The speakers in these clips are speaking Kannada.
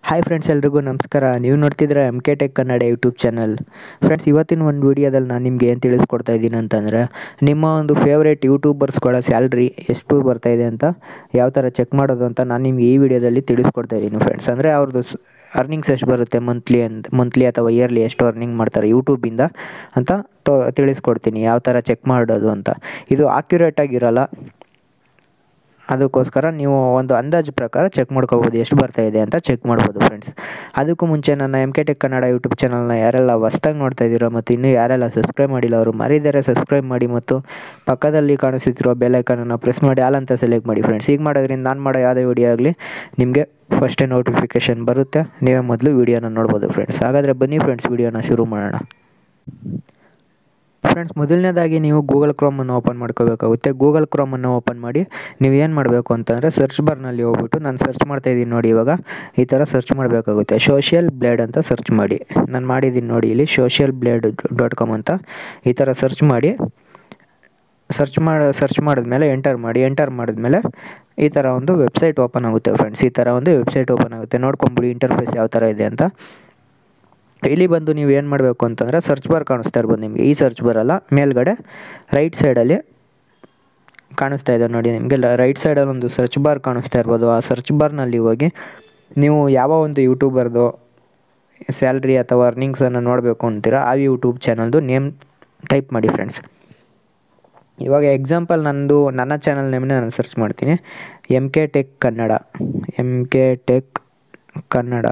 ಹಾಯ್ ಫ್ರೆಂಡ್ಸ್, ಎಲ್ರಿಗೂ ನಮಸ್ಕಾರ. ನೀವು ನೋಡ್ತಿದ್ರೆ MKTech Kannada YouTube channel. Friends, ಇವತ್ತಿನ ಒಂದು ವಿಡಿಯೋದಲ್ಲಿ ನಾನು ನಿಮಗೆ ಏನು ತಿಳಿಸ್ಕೊಡ್ತಾ ಇದ್ದೀನಿ ಅಂತಂದರೆ, ನಿಮ್ಮ ಒಂದು ಫೇವ್ರೇಟ್ ಯೂಟ್ಯೂಬರ್ಸ್ಗಳ ಸ್ಯಾಲ್ರಿ ಎಷ್ಟು ಬರ್ತಾ ಇದೆ ಅಂತ ಯಾವ ಥರ ಚೆಕ್ ಮಾಡೋದು ಅಂತ ನಾನು ನಿಮಗೆ ಈ ವಿಡಿಯೋದಲ್ಲಿ ತಿಳಿಸ್ಕೊಡ್ತಾ ಇದ್ದೀನಿ ಫ್ರೆಂಡ್ಸ್. ಅಂದರೆ ಅವ್ರದ್ದು ಅರ್ನಿಂಗ್ಸ್ ಎಷ್ಟು ಬರುತ್ತೆ ಮಂತ್ಲಿ ಅಥವಾ ಇಯರ್ಲಿ ಎಷ್ಟು ಅರ್ನಿಂಗ್ ಮಾಡ್ತಾರೆ ಯೂಟ್ಯೂಬಿಂದ ಅಂತ ತಿಳಿಸ್ಕೊಡ್ತೀನಿ, ಯಾವ ಥರ ಚೆಕ್ ಮಾಡೋದು ಅಂತ. ಇದು ಆಕ್ಯುರೇಟ್ ಆಗಿರಲ್ಲ, ಅದಕ್ಕೋಸ್ಕರ ನೀವು ಒಂದು ಅಂದಾಜು ಪ್ರಕಾರ ಚೆಕ್ ಮಾಡ್ಕೋಬೋದು ಎಷ್ಟು ಬರ್ತಾ ಇದೆ ಅಂತ ಚೆಕ್ ಮಾಡ್ಬೋದು ಫ್ರೆಂಡ್ಸ್. ಅದಕ್ಕೂ ಮುಂಚೆ ನನ್ನ MKTech ಕನ್ನಡ ಯೂಟ್ಯೂಬ್ ಚಾನಲ್ನ ಯಾರೆಲ್ಲ ಹೊಸ್ದಾಗಿ ನೋಡ್ತಾ ಇದ್ದೀರೋ ಮತ್ತು ಇನ್ನೂ ಯಾರೆಲ್ಲ ಸಬ್ಸ್ಕ್ರೈಬ್ ಮಾಡಿಲ್ಲ ಅವರು ಮರಿದರೆ ಸಬ್ಸ್ಕ್ರೈಬ್ ಮಾಡಿ ಮತ್ತು ಪಕ್ಕದಲ್ಲಿ ಕಾಣಿಸುತ್ತಿರುವ ಬೆಲ್ ಐಕಾನನ್ನು ಪ್ರೆಸ್ ಮಾಡಿ ಆಲ್ ಅಂತ ಸೆಲೆಕ್ಟ್ ಮಾಡಿ ಫ್ರೆಂಡ್ಸ್. ಈಗ ಮಾಡೋದ್ರಿಂದ ನಾನು ಮಾಡೋ ಯಾವುದೇ ವಿಡಿಯೋ ಆಗಲಿ ನಿಮಗೆ ಫಸ್ಟೇ ನೋಟಿಫಿಕೇಷನ್ ಬರುತ್ತೆ, ನೀವೇ ಮೊದಲು ವೀಡಿಯೋನ ನೋಡ್ಬೋದು ಫ್ರೆಂಡ್ಸ್. ಹಾಗಾದರೆ ಬನ್ನಿ ಫ್ರೆಂಡ್ಸ್, ವೀಡಿಯೋನ ಶುರು ಮಾಡೋಣ. ಫ್ರೆಂಡ್ಸ್, ಮೊದಲನೇದಾಗಿ ನೀವು ಗೂಗಲ್ ಕ್ರೋಮನ್ನು ಓಪನ್ ಮಾಡ್ಕೋಬೇಕಾಗುತ್ತೆ. ಗೂಗಲ್ ಕ್ರೋಮನ್ನು ಓಪನ್ ಮಾಡಿ ನೀವು ಏನು ಮಾಡಬೇಕು ಅಂತಂದರೆ ಸರ್ಚ್ ಬಾರ್ನಲ್ಲಿ ಹೋಗ್ಬಿಟ್ಟು, ನಾನು ಸರ್ಚ್ ಮಾಡ್ತಾಯಿದ್ದೀನಿ ನೋಡಿ, ಇವಾಗ ಈ ಥರ ಸರ್ಚ್ ಮಾಡಬೇಕಾಗುತ್ತೆ. ಸೋಷಿಯಲ್ ಬ್ಲೇಡ್ ಅಂತ ಸರ್ಚ್ ಮಾಡಿ. ನಾನು ಮಾಡಿದ್ದೀನಿ ನೋಡಿ, ಇಲ್ಲಿ socialblade.com ಅಂತ ಈ ಥರ ಸರ್ಚ್ ಮಾಡಿ. ಸರ್ಚ್ ಮಾಡಿದ್ಮೇಲೆ ಎಂಟರ್ ಮಾಡಿ. ಎಂಟರ್ ಮಾಡಿದ್ಮೇಲೆ ಈ ಥರ ಒಂದು ವೆಬ್ಸೈಟ್ ಓಪನ್ ಆಗುತ್ತೆ ಫ್ರೆಂಡ್ಸ್. ಈ ಥರ ಒಂದು ವೆಬ್ಸೈಟ್ ಓಪನ್ ಆಗುತ್ತೆ, ನೋಡ್ಕೊಂಬಿಡಿ ಇಂಟರ್ಫೇಸ್ ಯಾವ ಥರ ಇದೆ ಅಂತ. ಇಲ್ಲಿ ಬಂದು ನೀವು ಏನು ಮಾಡಬೇಕು ಅಂತಂದರೆ ಸರ್ಚ್ ಬಾರ್ ಕಾಣಿಸ್ತಾ ಇರ್ಬೋದು ನಿಮಗೆ. ಈ ಸರ್ಚ್ ಬರಲ್ಲ, ಮೇಲ್ಗಡೆ ರೈಟ್ ಸೈಡಲ್ಲಿ ಕಾಣಿಸ್ತಾ ಇದೆ ನೋಡಿ ನಿಮಗೆ. ರೈಟ್ ಸೈಡಲ್ಲಿ ಒಂದು ಸರ್ಚ್ ಬಾರ್ ಕಾಣಿಸ್ತಾ ಇರ್ಬೋದು. ಆ ಸರ್ಚ್ ಬಾರ್ನಲ್ಲಿ ಹೋಗಿ ನೀವು ಯಾವ ಒಂದು ಯೂಟ್ಯೂಬರ್ದು ಸ್ಯಾಲ್ರಿ ಅಥವಾ ಅರ್ನಿಂಗ್ಸನ್ನು ನೋಡಬೇಕು ಅಂತೀರಾ ಆ ಯೂಟ್ಯೂಬ್ ಚಾನಲ್ದು ನೇಮ್ ಟೈಪ್ ಮಾಡಿ ಫ್ರೆಂಡ್ಸ್. ಇವಾಗ ಎಕ್ಸಾಂಪಲ್ ನನ್ನ ಚಾನಲ್ ನೇಮನ್ನ ನಾನು ಸರ್ಚ್ ಮಾಡ್ತೀನಿ, MKTech ಕನ್ನಡ.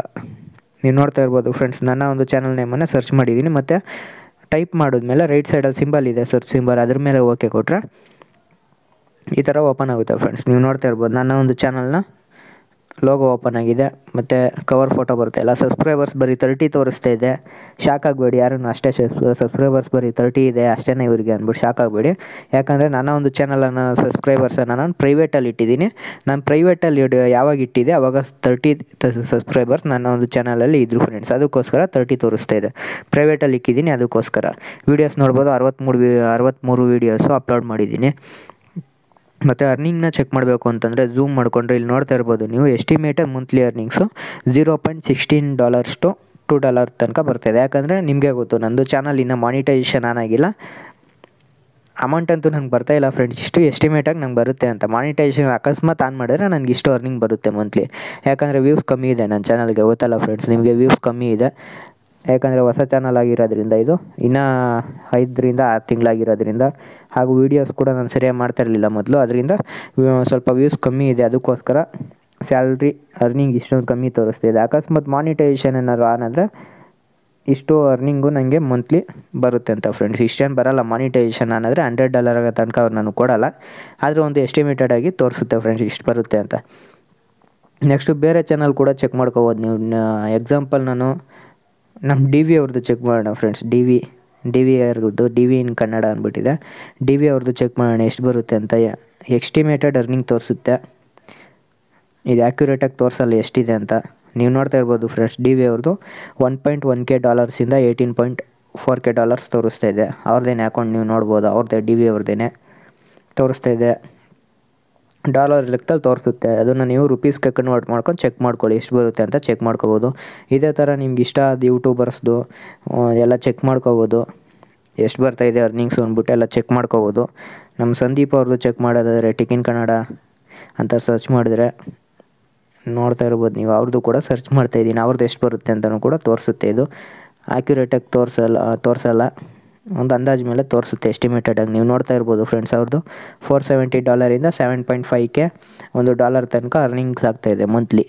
ನೀವು ನೋಡ್ತಾ ಇರ್ಬೋದು ಫ್ರೆಂಡ್ಸ್, ನನ್ನ ಒಂದು ಚಾನಲ್ ನೇಮನ್ನು ಸರ್ಚ್ ಮಾಡಿದ್ದೀನಿ. ಮತ್ತು ಟೈಪ್ ಮಾಡಿದ್ಮೇಲೆ ರೈಟ್ ಸೈಡಲ್ಲಿ ಸಿಂಬಲ್ ಇದೆ, ಸರ್ಚ್ ಸಿಂಬಲ್, ಅದ್ರ ಮೇಲೆ ಓಕೆ ಕೊಟ್ಟರೆ ಈ ಥರ ಓಪನ್ ಆಗುತ್ತೆ ಫ್ರೆಂಡ್ಸ್. ನೀವು ನೋಡ್ತಾ ಇರ್ಬೋದು ನನ್ನ ಒಂದು ಚಾನಲ್ನ ಲೋಗೋ ಓಪನ್ ಆಗಿದೆ ಮತ್ತು ಕವರ್ ಫೋಟೋ ಬರುತ್ತೆ. ಎಲ್ಲ ಸಬ್ಸ್ಕ್ರೈಬರ್ಸ್ ಬರೀ 30 ತೋರಿಸ್ತಾ ಇದೆ. ಶಾಕ್ ಆಗಬೇಡಿ, ಯಾರನ್ನು ಅಷ್ಟೇ ಸಬ್ಸ್ಕ್ರೈಬರ್ಸ್ ಬರೀ 30 ಇದೆ ಅಷ್ಟೇ ಇವರಿಗೆ ಅಂದ್ಬಿಟ್ಟು ಶಾಕ್ ಆಗಬೇಡಿ. ಯಾಕಂದರೆ ನನ್ನ ಒಂದು ಚಾನಲನ್ನು ಸಬ್ಸ್ಕ್ರೈಬರ್ಸನ್ನು ನಾನು ಪ್ರೈವೇಟಲ್ಲಿ ಇಟ್ಟಿದ್ದೀನಿ. ನಾನು ಪ್ರೈವೇಟಲ್ಲಿ ಯಾವಾಗ ಇಟ್ಟಿದ್ದೆ ಆವಾಗ 30 ಸಬ್ಸ್ಕ್ರೈಬರ್ಸ್ ನನ್ನ ಒಂದು ಚಾನಲಲ್ಲಿ ಇದ್ದರು ಫ್ರೆಂಡ್ಸ್. ಅದಕ್ಕೋಸ್ಕರ 30 ತೋರಿಸ್ತಾ ಇದೆ. ಪ್ರೈವೇಟಲ್ಲಿ ಇಕ್ಕಿದ್ದೀನಿ, ಅದಕ್ಕೋಸ್ಕರ. ವೀಡಿಯೋಸ್ ನೋಡ್ಬೋದು, 63 ವೀಡಿಯೋಸು ಅಪ್ಲೋಡ್ ಮಾಡಿದ್ದೀನಿ. ಮತ್ತು ಅರ್ನಿಂಗ್ನ ಚೆಕ್ ಮಾಡಬೇಕು ಅಂತಂದರೆ ಝೂಮ್ ಮಾಡಿಕೊಂಡ್ರೆ ಇಲ್ಲಿ ನೋಡ್ತಾ ಇರ್ಬೋದು ನೀವು, ಎಸ್ಟಿಮೇಟೆಡ್ ಮಂತ್ಲಿ ಅರ್ನಿಂಗ್ಸು $0.16 to $2 ತನಕ ಬರ್ತಾಯಿದೆ. ಯಾಕಂದರೆ ನಿಮಗೆ ಗೊತ್ತು, ನಂದು ಚಾನಲ್ ಇನ್ನೂ ಮಾನಿಟೈಸೇಷನ್ ಆನಾಗಿಲ್ಲ. ಅಮೌಂಟ್ ಅಂತೂ ನಂಗೆ ಬರ್ತಾಯಿಲ್ಲ ಫ್ರೆಂಡ್ಸ್, ಇಷ್ಟು ಎಸ್ಟಿಮೇಟಾಗಿ ನಂಗೆ ಬರುತ್ತೆ ಅಂತ. ಮಾನಿಟೈಸೇಷನ್ ಅಕಸ್ಮಾತ್ ಆನ್ ಮಾಡಿದ್ರೆ ನನಗೆ ಇಷ್ಟು ಅರ್ನಿಂಗ್ ಬರುತ್ತೆ ಮಂತ್ಲಿ. ಯಾಕಂದರೆ ವ್ಯೂಸ್ ಕಮ್ಮಿ ಇದೆ ನನ್ನ ಚಾನಲ್ಗೆ, ಗೊತ್ತಲ್ಲ ಫ್ರೆಂಡ್ಸ್ ನಿಮಗೆ, ವ್ಯೂಸ್ ಕಮ್ಮಿ ಇದೆ. ಯಾಕಂದರೆ ಹೊಸ ಚಾನಲ್ ಆಗಿರೋದ್ರಿಂದ, ಇದು ಇನ್ನೂ 5 6 ತಿಂಗಳಾಗಿರೋದ್ರಿಂದ, ಹಾಗೂ ವೀಡಿಯೋಸ್ ಕೂಡ ನಾನು ಸರಿಯಾಗಿ ಮಾಡ್ತಾಯಿರಲಿಲ್ಲ ಮೊದಲು, ಅದರಿಂದ ಸ್ವಲ್ಪ ವ್ಯೂಸ್ ಕಮ್ಮಿ ಇದೆ. ಅದಕ್ಕೋಸ್ಕರ ಸ್ಯಾಲ್ರಿ ಅರ್ನಿಂಗ್ ಇಷ್ಟೊಂದು ಕಮ್ಮಿ ತೋರಿಸ್ತಿದೆ. ಅಕಸ್ಮಾತ್ ಮಾನಿಟೈಸೇಷನ್ ಏನಾದ್ರು ಆನ್ ಆದರೆ ಇಷ್ಟು ಅರ್ನಿಂಗು ನನಗೆ ಮಂತ್ಲಿ ಬರುತ್ತೆ ಅಂತ ಫ್ರೆಂಡ್ಸ್. ಇಷ್ಟೇನು ಬರೋಲ್ಲ, ಮಾನಿಟೈಸೇಷನ್ ಆನ್ ಆದರೆ $100 ತನಕ ಅವ್ರು ನನಗೆ ಕೊಡೋಲ್ಲ. ಆದರೆ ಒಂದು ಎಸ್ಟಿಮೇಟೆಡ್ ಆಗಿ ತೋರಿಸುತ್ತೆ ಫ್ರೆಂಡ್ಸ್, ಇಷ್ಟು ಬರುತ್ತೆ ಅಂತ. ನೆಕ್ಸ್ಟು ಬೇರೆ ಚಾನಲ್ ಕೂಡ ಚೆಕ್ ಮಾಡ್ಕೋಬೋದು ನೀವು. ಎಕ್ಸಾಂಪಲ್ ನಾನು ನಮ್ಮ DV ಅವ್ರದ್ದು ಚೆಕ್ ಮಾಡೋಣ ಫ್ರೆಂಡ್ಸ್. DV ಅವ್ರದ್ದು DV ಇನ್ ಕನ್ನಡ ಅಂದ್ಬಿಟ್ಟಿದೆ. DV ಅವ್ರದ್ದು ಚೆಕ್ ಮಾಡೋಣ ಎಷ್ಟು ಬರುತ್ತೆ ಅಂತ. ಎಸ್ಟಿಮೇಟೆಡ್ ಅರ್ನಿಂಗ್ ತೋರಿಸುತ್ತೆ, ಇದು ಆ್ಯಕ್ಯುರೇಟಾಗಿ ತೋರಿಸಲ್ಲ ಎಷ್ಟಿದೆ ಅಂತ. ನೀವು ನೋಡ್ತಾ ಇರ್ಬೋದು ಫ್ರೆಂಡ್ಸ್, DV ಅವ್ರದ್ದು $1.1K ಇಂದ $18.4K ತೋರಿಸ್ತಾ ಇದೆ. ಅವ್ರದ್ದೇನೆ ಅಕೌಂಟ್ ನೀವು ನೋಡ್ಬೋದು, ಅವ್ರದ್ದೇ DV ಅವ್ರದ್ದೇನೆ ತೋರಿಸ್ತಾ ಇದೆ. ಡಾಲರ್ ಲೆಕ್ಕದಲ್ಲಿ ತೋರಿಸುತ್ತೆ. ಅದನ್ನು ನೀವು ರುಪೀಸ್ಗೆ ಕನ್ವರ್ಟ್ ಮಾಡ್ಕೊಂಡು ಚೆಕ್ ಮಾಡ್ಕೊಳ್ಳಿ, ಎಷ್ಟು ಬರುತ್ತೆ ಅಂತ ಚೆಕ್ ಮಾಡ್ಕೋಬೋದು. ಇದೇ ಥರ ನಿಮ್ಗೆ ಇಷ್ಟ ಆದ ಯೂಟ್ಯೂಬರ್ಸ್ದು ಎಲ್ಲ ಚೆಕ್ ಮಾಡ್ಕೋಬೋದು, ಎಷ್ಟು ಬರ್ತಾಯಿದೆ ಅರ್ನಿಂಗ್ಸು ಅಂದ್ಬಿಟ್ಟು ಎಲ್ಲ ಚೆಕ್ ಮಾಡ್ಕೋಬೋದು. ನಮ್ಮ ಸಂದೀಪ್ ಅವ್ರದ್ದು ಚೆಕ್ ಮಾಡೋದಾದರೆ Mktechkannada ಅಂತ ಸರ್ಚ್ ಮಾಡಿದ್ರೆ ನೋಡ್ತಾ ಇರ್ಬೋದು ನೀವು. ಅವ್ರದ್ದು ಕೂಡ ಸರ್ಚ್ ಮಾಡ್ತಾಯಿದ್ದೀನಿ, ಅವ್ರದ್ದು ಎಷ್ಟು ಬರುತ್ತೆ ಅಂತಲೂ ಕೂಡ ತೋರಿಸುತ್ತೆ. ಇದು ಆ್ಯಕ್ಯುರೇಟಾಗಿ ತೋರಿಸಲ್ಲ, ಒಂದು ಅಂದಾಜು ಮೇಲೆ ತೋರಿಸುತ್ತೆ ಎಸ್ಟಿಮೇಟೆಡಾಗಿ. ನೀವು ನೋಡ್ತಾ ಇರ್ಬೋದು ಫ್ರೆಂಡ್ಸ್, ಅವ್ರದ್ದು $470 ಇಂದ $7.5K $1 ತನಕ ಅರ್ನಿಂಗ್ಸ್ ಆಗ್ತಾಯಿದೆ ಮಂತ್ಲಿ.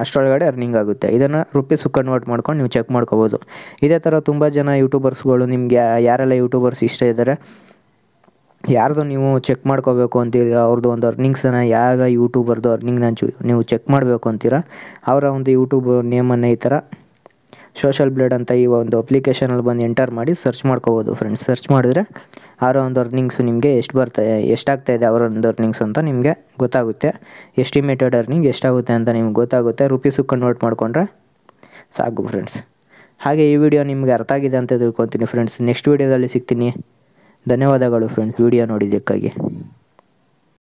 ಅಷ್ಟರೊಳಗಡೆ ಅರ್ನಿಂಗ್ ಆಗುತ್ತೆ. ಇದನ್ನು ರುಪೀಸು ಕನ್ವರ್ಟ್ ಮಾಡ್ಕೊಂಡು ನೀವು ಚೆಕ್ ಮಾಡ್ಕೋಬೋದು. ಇದೇ ಥರ ತುಂಬ ಜನ ಯೂಟ್ಯೂಬರ್ಸ್ಗಳು, ನಿಮಗೆ ಯಾರೆಲ್ಲ ಯೂಟ್ಯೂಬರ್ಸ್ ಇಷ್ಟ ಇದ್ದಾರೆ, ಯಾರ್ದು ನೀವು ಚೆಕ್ ಮಾಡ್ಕೋಬೇಕು ಅಂತೀರ, ಅವ್ರದ್ದು ಒಂದು ಅರ್ನಿಂಗ್ಸನ್ನು, ಯಾವ ಯೂಟ್ಯೂಬರ್ದು ಅರ್ನಿಂಗ್ನ ನೀವು ಚೆಕ್ ಮಾಡಬೇಕು ಅಂತೀರ, ಅವರ ಒಂದು ಯೂಟ್ಯೂಬ್ ನೇಮನ್ನು ಈ ಥರ ಸೋಷಿಯಲ್ ಬ್ಲೇಡ್ ಅಂತ ಈ ಒಂದು ಅಪ್ಲಿಕೇಶನಲ್ಲಿ ಬಂದು ಎಂಟರ್ ಮಾಡಿ ಸರ್ಚ್ ಮಾಡ್ಕೋಬೋದು ಫ್ರೆಂಡ್ಸ್. ಸರ್ಚ್ ಮಾಡಿದ್ರೆ ಅವರ ಒಂದು ಅರ್ನಿಂಗ್ಸು ನಿಮಗೆ ಎಷ್ಟಾಗ್ತಾಯಿದೆ ಅವರ ಒಂದು ಅರ್ನಿಂಗ್ಸ್ ಅಂತ ನಿಮಗೆ ಗೊತ್ತಾಗುತ್ತೆ. ಎಸ್ಟಿಮೇಟೆಡ್ ಅರ್ನಿಂಗ್ ಎಷ್ಟಾಗುತ್ತೆ ಅಂತ ನಿಮ್ಗೆ ಗೊತ್ತಾಗುತ್ತೆ. ರುಪೀಸು ಕನ್ವರ್ಟ್ ಮಾಡಿಕೊಂಡ್ರೆ ಸಾಕು ಫ್ರೆಂಡ್ಸ್. ಹಾಗೆ ಈ ವಿಡಿಯೋ ನಿಮಗೆ ಅರ್ಥ ಆಗಿದೆ ಅಂತ ತಿಳ್ಕೊತೀನಿ ಫ್ರೆಂಡ್ಸ್. ನೆಕ್ಸ್ಟ್ ವೀಡಿಯೋದಲ್ಲಿ ಸಿಗ್ತೀನಿ. ಧನ್ಯವಾದಗಳು ಫ್ರೆಂಡ್ಸ್, ವಿಡಿಯೋ ನೋಡಿದ್ದಕ್ಕಾಗಿ.